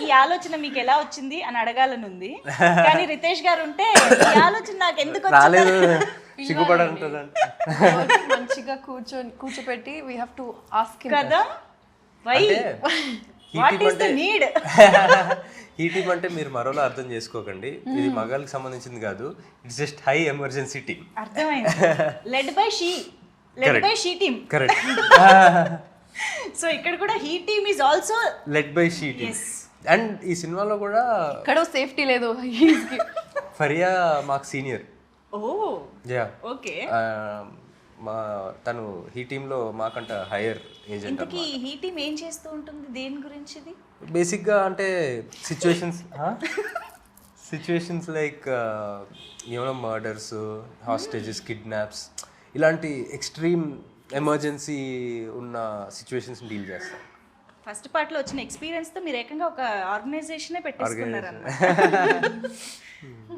ఈ ఆలోచన మీకు ఎలా వచ్చింది అని అడగాలని ఉంది, కానీ రితేష్ గారు ఉంటే ఈ ఆలోచన నాకు ఎందుకు రాలేదు సిగ్గుపడంటుందండి. మంచిగా కూర్చోపెట్టి వీ హ్యావ్ టు ఆస్క్ కదా, why what is the need? ఈ టీమ్ అంటే మీరు మరోలా అర్థం చేసుకోకండి, ఇది మగాళ్ళకి సంబంధించింది కాదు, it's just high emergency team. అర్థమైంది, led by she team. Correct. So ఇక్కడ కూడా he team is also led by she team. And ఈ సినిమాలో కూడా ఇక్కడ సేఫ్టీ లేదు. ఫరియా మాకు సీనియర్. ఓ యా, ఓకే. మా తను ఈ టీంలో మాకంట హైయర్ ఏజెంట్. ఇంతకీ హీ టీమ్ ఏం చేస్తూ ఉంటుంది, దేని గురించి ఇది? బేసిక్గా అంటే సిచ్యువేషన్స్ లైక్ ఏమైనా మర్డర్స్, హాస్టేజెస్, కిడ్నాప్స్, ఇలాంటి ఎక్స్ట్రీమ్ ఎమర్జెన్సీ ఉన్న సిచ్యువేషన్స్ డీల్ చేస్తాం. ఫస్ట్ పార్ట్ లో వచ్చిన ఎక్స్పీరియన్స్ తో మీరు ఏకంగా ఒక ఆర్గనైజేషనే పెట్టేసుకున్నారు.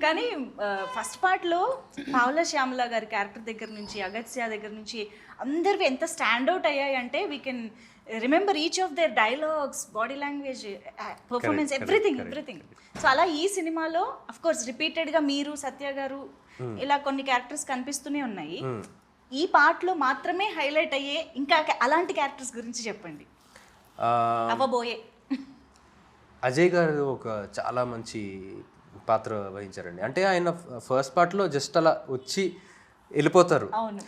కానీ ఫస్ట్ పార్ట్ లో పావుల శ్యామల గారి క్యారెక్టర్ దగ్గర నుంచి, అగత్య దగ్గర నుంచి అందరివి ఎంత స్టాండ్ అవుట్ అయ్యాయి అంటే we can remember each of their dialogues, body language, performance, everything. So అలా ఈ సినిమాలో అఫ్ కోర్స్ రిపీటెడ్ గా మీరు, సత్య గారు, ఇలా కొన్ని క్యారెక్టర్స్ కనిపిస్తూనే ఉన్నాయి. ఈ పార్ట్ లో మాత్రమే హైలైట్ అయ్యే ఇంకా అలాంటి క్యారెక్టర్స్ గురించి చెప్పండి. అవ్వబోయే అజయ్ గారు ఒక చాలా మంచి పాత్ర వహించారండి. అంటే ఆయన ఫస్ట్ పార్ట్లో జస్ట్ అలా వచ్చి వెళ్ళిపోతారు. అవును.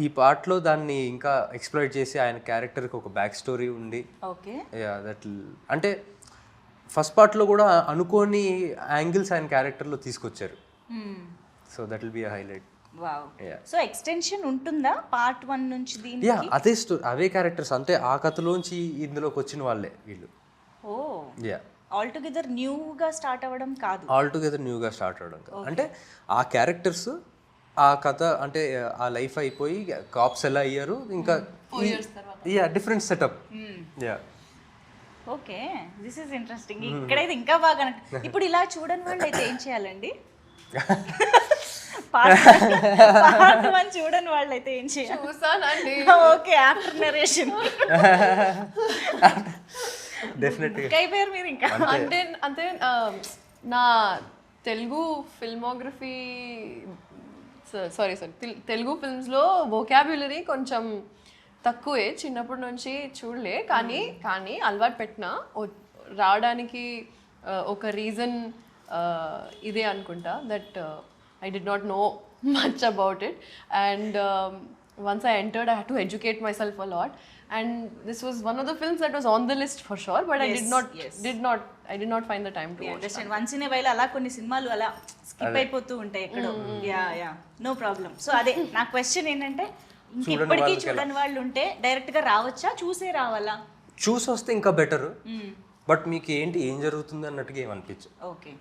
ఈ పార్ట్లో దాన్ని ఇంకా ఎక్స్ప్లోర్ చేసి ఆయన క్యారెక్టర్కి ఒక బ్యాక్ స్టోరీ ఉండి, ఓకే, దట్ అంటే ఫస్ట్ పార్ట్లో కూడా అనుకోని యాంగిల్స్ ఆయన క్యారెక్టర్లో తీసుకొచ్చారు. So that will be a highlight. Wow. So extension ఉంటుందా పార్ట్ 1 నుంచి దీనికి? యా, అదే స్టోరీ, అవే క్యారెక్టర్స్, అంటే ఆ కథలోంచి ఇందులోకి వచ్చిన వాళ్ళే వీళ్ళు. ఓ, యా, ఆల్ టుగెదర్ న్యూగా స్టార్ట్ అవ్వడం కాదు, ఆల్ టుగెదర్ న్యూగా స్టార్ట్ అవ్వడం కాదు. అంటే ఆ క్యారెక్టర్స్, ఆ కథ, అంటే ఆ లైఫ్ అయిపోయి కాప్స్ ఎలా అయ్యారు, ఇంకా yeah different setup. Yeah, okay, this is interesting. ఇక్కడైతే ఇంకా బాగా ఇప్పుడు ఇలా చూడని వాళ్ళు అయితే ఏం చేయాలండి? పార్ట్ 1 చూడని వాళ్ళు అయితే ఏం చేయాలి? చూసానండి. ఓకే, ఆఫ్టర్ నరేషన్ డెఫినెట్గా అయిపోయారు మీరు ఇంకా. అంటే నా తెలుగు ఫిల్మోగ్రఫీ, సారీ తెలుగు ఫిల్మ్స్లో వొకాబ్యులరీ కొంచెం తక్కువే, చిన్నప్పటి నుంచి చూడలే. కానీ అలవాటు పెట్టిన రావడానికి ఒక రీజన్ ఇదే అనుకుంటా, that I did not know much about it, and once I entered I had to educate myself a lot, and this was one of the films that was on the list for sure, but I did not find the time to watch. Understand, once in a while అలా కొన్ని సినిమాలు అలా skip అయిపోతూ ఉంటాయి ఎక్కడో. Yeah, no problem. So అదే నా question ఏంటంటే, ఇంకెప్పటికీ చూడని వాళ్ళు ఉంటే డైరెక్ట్ గా రావచ్చా, చూసే రావాలా? చూసి వస్తే ఇంకా బెటర్, బట్ మీకు ఏం జరుగుతుంది అన్నట్టుగా ఏమనిపించు. ఓకే,